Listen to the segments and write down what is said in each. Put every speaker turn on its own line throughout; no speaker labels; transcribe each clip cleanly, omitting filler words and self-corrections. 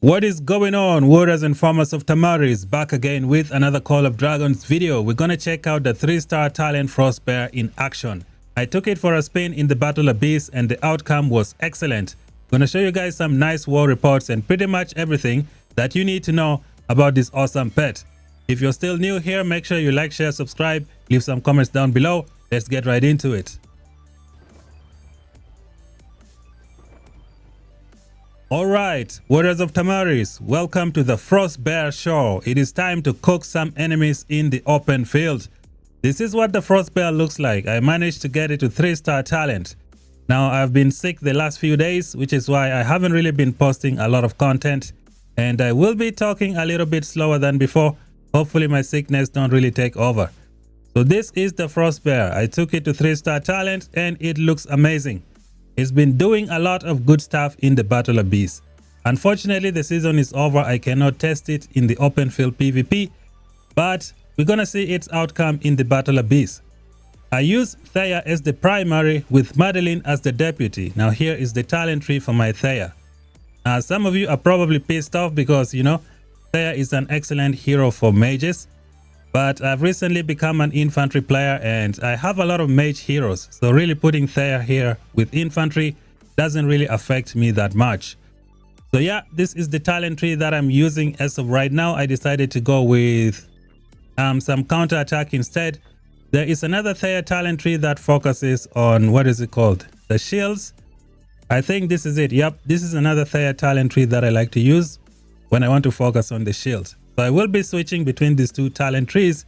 What is going on, warriors and farmers of Tamaris? Back again with another Call of Dragons video. We're gonna check out the 3-star Talent FROSTBEAR in action. I took it for a spin in the Battle Abyss and the outcome was excellent. I'm gonna show you guys some nice war reports and pretty much everything that you need to know about this awesome pet. If you're still new here, make sure you like, share, subscribe, leave some comments down below. Let's get right into it. Alright, warriors of Tamaris, welcome to the FROSTBEAR show. It is time to cook some enemies in the open field. This is what the FROSTBEAR looks like. I managed to get it to 3-star talent. Now I've been sick the last few days, which is why I haven't really been posting a lot of content. And I will be talking a little bit slower than before. Hopefully my sickness don't really take over. So this is the FROSTBEAR. I took it to 3-star talent and it looks amazing. It's been doing a lot of good stuff in the Battle Abyss. Unfortunately, the season is over. I cannot test it in the open field PvP, but we're gonna see its outcome in the Battle Abyss. I use Thea as the primary with Madeline as the deputy. Now here is the talent tree for my Thea. Some of you are probably pissed off because, you know, Thea is an excellent hero for mages. But I've recently become an infantry player and I have a lot of mage heroes. So really putting Thea here with infantry doesn't really affect me that much. So yeah, this is the talent tree that I'm using as of right now. I decided to go with some counter attack instead. There is another Thea talent tree that focuses on, what is it called? The shields. I think this is it. Yep, this is another Thea talent tree that I like to use when I want to focus on the shield. So I will be switching between these two talent trees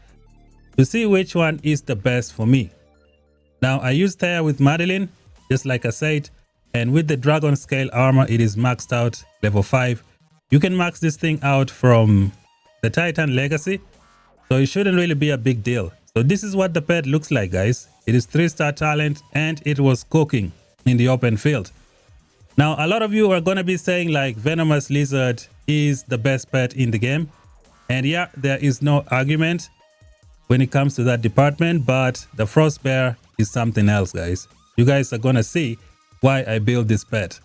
to see which one is the best for me. Now I use Thea with Madeline, just like I said, and with the dragon scale armor, it is maxed out level 5. You can max this thing out from the Titan Legacy, so it shouldn't really be a big deal. So this is what the pet looks like, guys. It is 3-star talent and it was cooking in the open field. Now a lot of you are going to be saying like Venomous Lizard is the best pet in the game. And yeah, there is no argument when it comes to that department, but the FROSTBEAR is something else, guys. You guys are gonna see why I built this pet.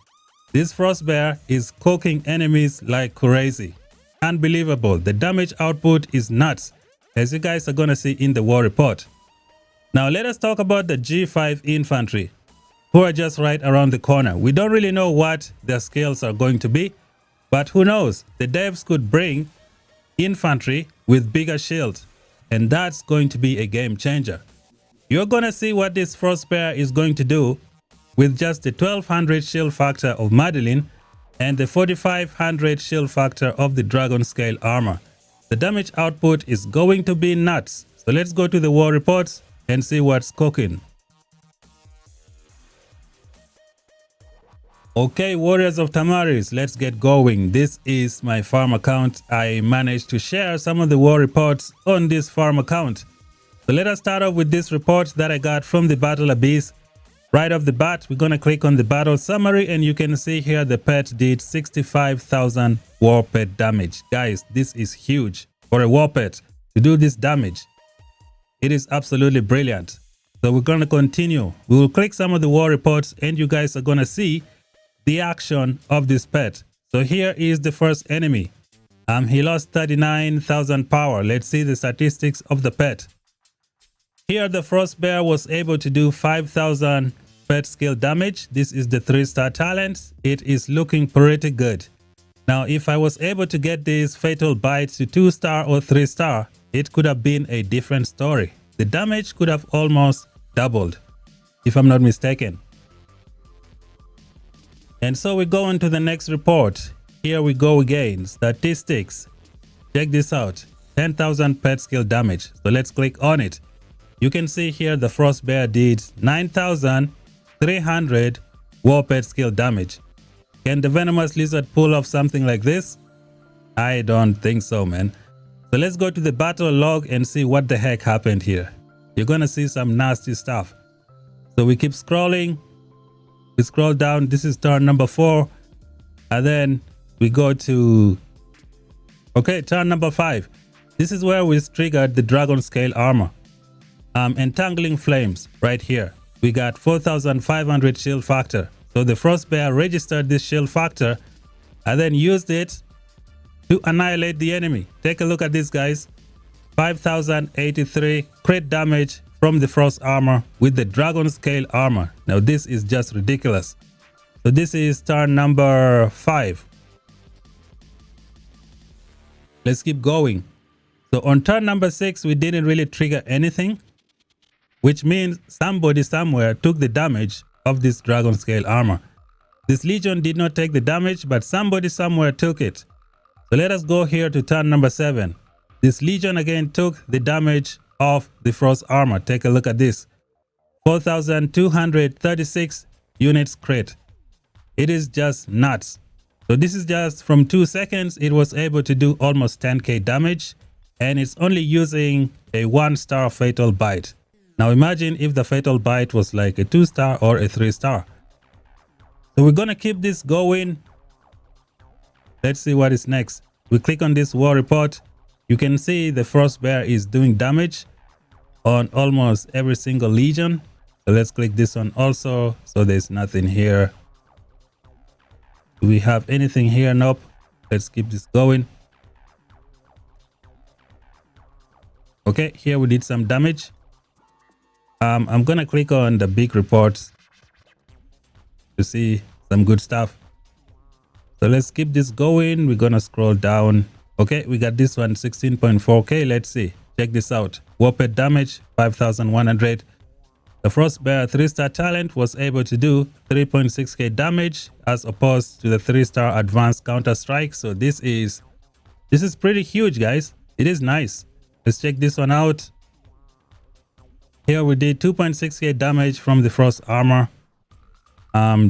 This FROSTBEAR is cooking enemies like crazy. Unbelievable. The damage output is nuts, as you guys are gonna see in the war report. Now let us talk about the G5 infantry, who are just right around the corner. We don't really know what their skills are going to be, but who knows? The devs could bring infantry with bigger shield, and that's going to be a game changer. You're gonna see what this FROSTBEAR is going to do with just the 1200 shield factor of Madeline and the 4500 shield factor of the dragon scale armor. The damage output is going to be nuts. So let's go to the war reports and see what's cooking. Okay, warriors of Tamaris, let's get going. This is my farm account. I managed to share some of the war reports on this farm account. So let us start off with this report that I got from the Battle Abyss. Right off the bat, we're going to click on the battle summary and you can see here the pet did 65,000 war pet damage. Guys, this is huge for a war pet to do this damage. It is absolutely brilliant. So we're going to continue. We will click some of the war reports and you guys are going to see the action of this pet. So here is the first enemy. He lost 39,000 power. Let's see the statistics of the pet. Here the FROSTBEAR was able to do 5,000 pet skill damage. This is the 3-star talent. It is looking pretty good. Now if I was able to get this fatal bite to 2-star or 3-star, it could have been a different story. The damage could have almost doubled, if I'm not mistaken. And so we go on to the next report. Here we go again. Statistics. Check this out. 10,000 pet skill damage. So let's click on it. You can see here the FROSTBEAR did 9,300 war pet skill damage. Can the Venomous Lizard pull off something like this? I don't think so, man. So let's go to the battle log and see what the heck happened here. You're gonna see some nasty stuff. So we keep scrolling. We scroll down. This is turn number 4, and then we go to turn number 5. This is where we triggered the dragon scale armor. Entangling flames right here. We got 4,500 shield factor. So the FROSTBEAR registered this shield factor and then used it to annihilate the enemy. Take a look at this, guys. 5083 crit damage from the frost armor with the dragon scale armor. Now this is just ridiculous. So this is turn number 5. Let's keep going. So on turn number 6, we didn't really trigger anything, which means somebody somewhere took the damage of this dragon scale armor. This legion did not take the damage, but somebody somewhere took it. So let us go here to turn number 7. This legion again took the damage of the frost armor. Take a look at this. 4,236 units crit. It is just nuts. So this is just from 2 seconds. It was able to do almost 10k damage, and it's only using a 1-star fatal bite. Now imagine if the fatal bite was like a 2-star or a 3-star. So we're gonna keep this going. Let's see what is next. We click on this war report. You can see the FROSTBEAR is doing damage on almost every single legion. So let's click this one also. So there's nothing here. Do we have anything here? Nope. Let's keep this going. Okay, here we did some damage. I'm gonna click on the big reports to see some good stuff. So let's keep this going. We're gonna scroll down. Okay, we got this one 16.4k. Let's see. Check this out. Warped damage 5,100. The FROSTBEAR 3-star talent was able to do 3.6k damage as opposed to the 3-star advanced counter strike. So this is pretty huge, guys. It is nice. Let's check this one out. Here we did 2.6k damage from the frost armor.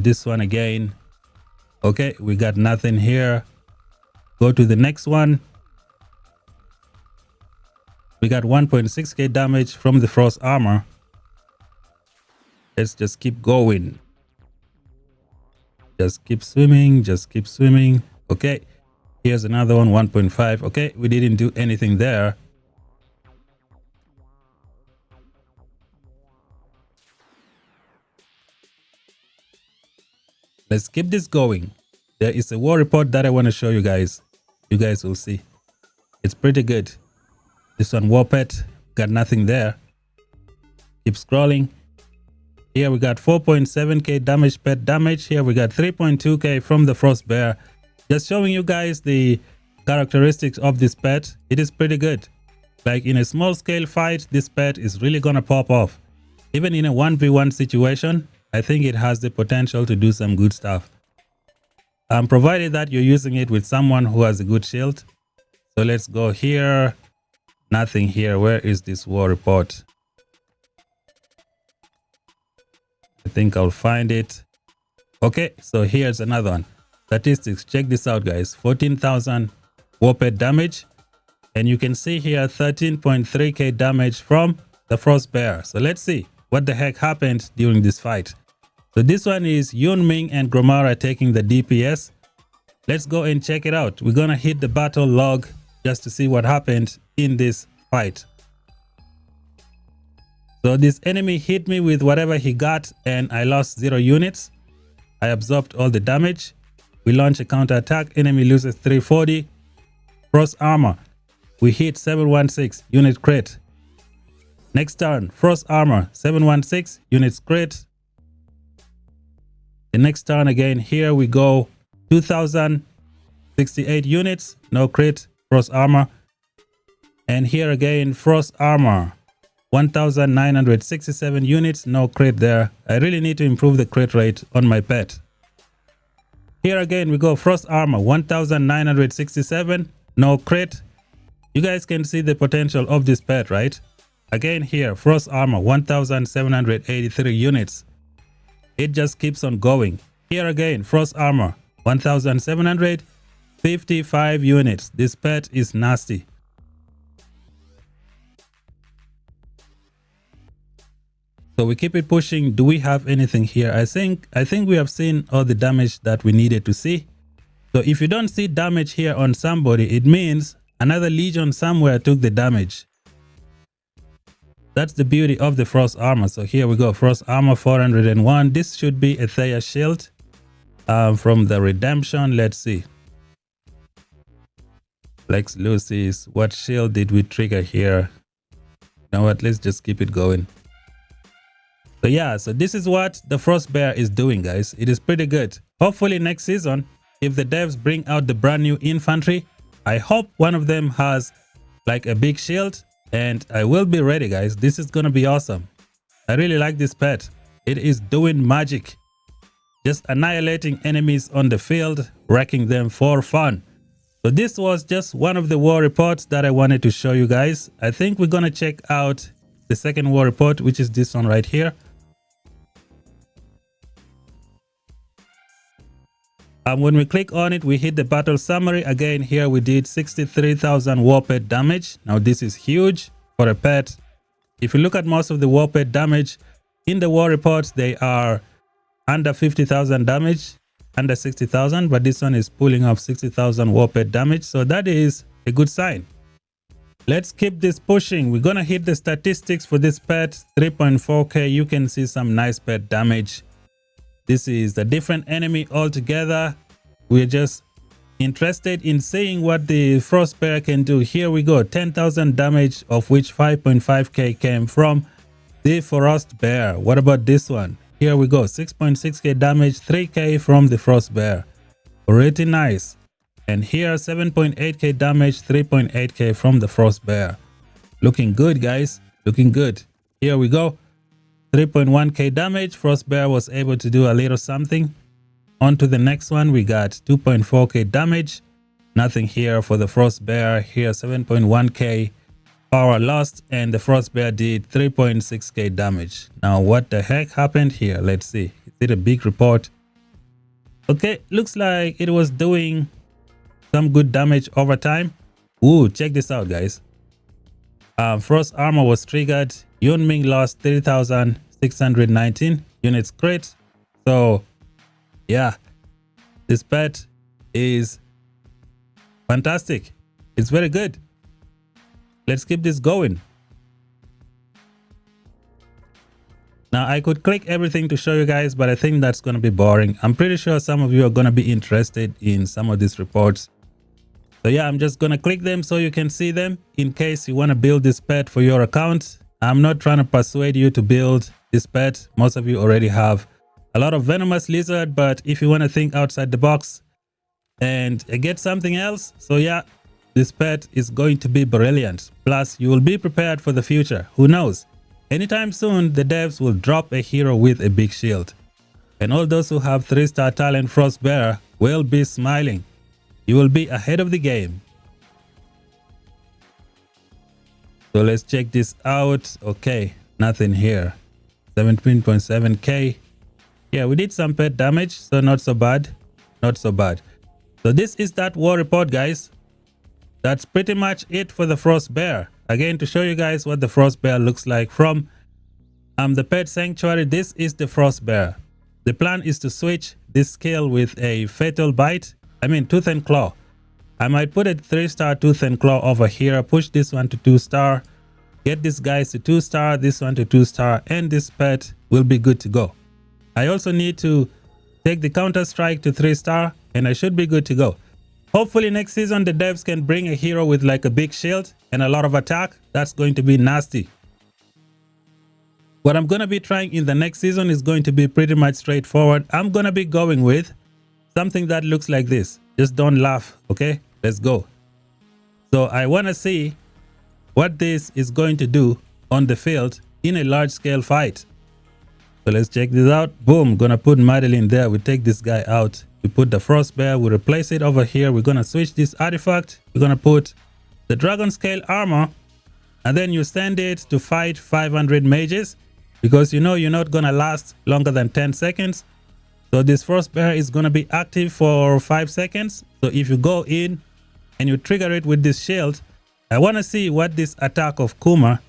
This one again. Okay, we got nothing here. Go to the next one. We got 1.6k damage from the frost armor. Let's just keep going. Just keep swimming. Just keep swimming. Okay, here's another one, 1.5. Okay, we didn't do anything there. Let's keep this going. There is a war report that I want to show you guys. You guys will see. It's pretty good. This one, war pet, got nothing there. Keep scrolling. Here we got 4.7k damage pet damage. Here we got 3.2k from the FROSTBEAR. Just showing you guys the characteristics of this pet. It is pretty good. Like in a small scale fight, this pet is really gonna pop off. Even in a 1v1 situation, I think it has the potential to do some good stuff. Provided that you're using it with someone who has a good shield. So let's go here. Nothing here. Where is this war report? I think I'll find it. Okay, so here's another one. Statistics. Check this out, guys. 14,000 warped damage. And you can see here 13.3k damage from the FROSTBEAR. So let's see what the heck happened during this fight. So this one is Yunming and Gromara taking the DPS. Let's go and check it out. We're gonna hit the battle log just to see what happened in this fight. So this enemy hit me with whatever he got and I lost 0 units. I absorbed all the damage. We launch a counter attack. Enemy loses 340. Frost armor. We hit 716 unit crit. Next turn, frost armor 716 units crit. The next turn again, here we go 2068 units, no crit, frost armor. And here again, frost armor 1967 units, no crit there. I really need to improve the crit rate on my pet. Here again we go frost armor 1967, no crit. You guys can see the potential of this pet, right? Again here, frost armor 1783 units. It just keeps on going. Here again, frost armor 1755 units. This pet is nasty. So we keep it pushing. Do we have anything here? I think we have seen all the damage that we needed to see. So if you don't see damage here on somebody, it means another legion somewhere took the damage. That's the beauty of the frost armor. So here we go, frost armor 401. This should be a Thea shield from the redemption. Let's see. Lex Lucis. What shield did we trigger here? You know what? Let's just keep it going. So yeah, so this is what the FROSTBEAR is doing, guys. It is pretty good. Hopefully next season, if the devs bring out the brand new infantry, I hope one of them has like a big shield, and I will be ready, guys. This is gonna be awesome. I really like this pet. It is doing magic. Just annihilating enemies on the field, wrecking them for fun. So this was just one of the war reports that I wanted to show you guys. I think we're gonna check out the second war report, which is this one right here. When we click on it, we hit the battle summary. Again, here we did 63,000 war pet damage. Now this is huge for a pet. If you look at most of the war pet damage in the war reports, they are under 50,000 damage, under 60,000, but this one is pulling up 60,000 war pet damage. So that is a good sign. Let's keep this pushing. We're gonna hit the statistics for this pet, 3.4k. You can see some nice pet damage. This is a different enemy altogether. We're just interested in seeing what the FROSTBEAR can do. Here we go, 10,000 damage, of which 5.5k came from the FROSTBEAR. What about this one? Here we go, 6.6k damage, 3k from the FROSTBEAR. Pretty nice. And here 7.8k damage, 3.8k from the FROSTBEAR. Looking good, guys, looking good. Here we go. 3.1k damage. FROSTBEAR was able to do a little something. On to the next one, we got 2.4k damage. Nothing here for the FROSTBEAR. Here 7.1k power lost, and the FROSTBEAR did 3.6k damage. Now what the heck happened here? Let's see. Is it a big report? Okay, looks like it was doing some good damage over time. Ooh, check this out, guys. Frost armor was triggered. Yunming lost 3,619 units crit. So yeah, this pet is fantastic. It's very good. Let's keep this going. Now I could click everything to show you guys, but I think that's going to be boring. I'm pretty sure some of you are going to be interested in some of these reports. So yeah, I'm just going to click them so you can see them in case you want to build this pet for your account. I'm not trying to persuade you to build this pet. Most of you already have a lot of venomous lizard, but if you want to think outside the box and get something else, so yeah, this pet is going to be brilliant. Plus, you will be prepared for the future. Who knows? Anytime soon, the devs will drop a hero with a big shield. And all those who have 3-star Talent FROSTBEAR will be smiling. You will be ahead of the game. So let's check this out. Okay, nothing here. 17.7k. Yeah, we did some pet damage, so not so bad. Not so bad. So this is that war report, guys. That's pretty much it for the FROSTBEAR. Again, to show you guys what the FROSTBEAR looks like from the pet sanctuary, this is the FROSTBEAR. The plan is to switch this skill with a fatal bite. I mean tooth and claw. I might put a 3-star tooth and claw over here, push this one to 2-star, get this guys to 2-star, this one to 2-star, and this pet will be good to go. I also need to take the counter strike to 3-star, and I should be good to go. Hopefully next season the devs can bring a hero with like a big shield and a lot of attack. That's going to be nasty. What I'm going to be trying in the next season is going to be pretty much straightforward. I'm going to be going with something that looks like this. Just don't laugh, okay? Let's go. So I want to see what this is going to do on the field in a large scale fight. So let's check this out. Boom, gonna put Madeline there. We take this guy out. We put the FROSTBEAR, we replace it over here. We're gonna switch this artifact. We're gonna put the dragon scale armor, and then you send it to fight 500 mages, because you know you're not gonna last longer than 10 seconds. So this FROSTBEAR is gonna be active for 5 seconds. So if you go in and you trigger it with this shield, I wanna see what this attack of Kuma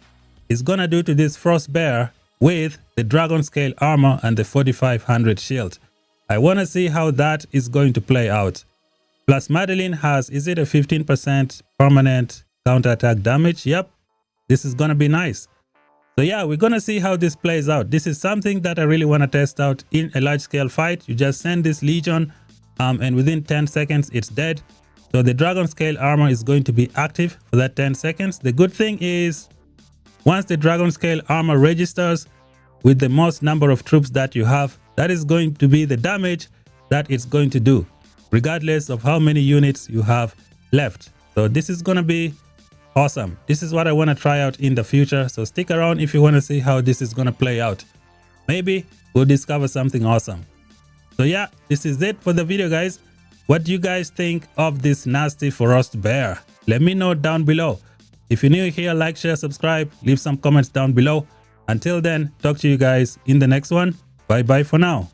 is gonna do to this FROSTBEAR with the dragon scale armor and the 4500 shield. I want to see how that is going to play out. Plus Madeline has, is it a 15% permanent counterattack damage? Yep, this is going to be nice. So yeah, we're going to see how this plays out. This is something that I really want to test out in a large scale fight. You just send this Legion and within 10 seconds it's dead. So the dragon scale armor is going to be active for that 10 seconds. The good thing is once the dragon scale armor registers with the most number of troops that you have, that is going to be the damage that it's going to do, regardless of how many units you have left. So this is going to be awesome. This is what I want to try out in the future. So stick around if you want to see how this is going to play out. Maybe we'll discover something awesome. So yeah, this is it for the video, guys. What do you guys think of this nasty frost bear? Let me know down below. If you're new here, like, share, subscribe, leave some comments down below. Until then, talk to you guys in the next one. Bye bye for now.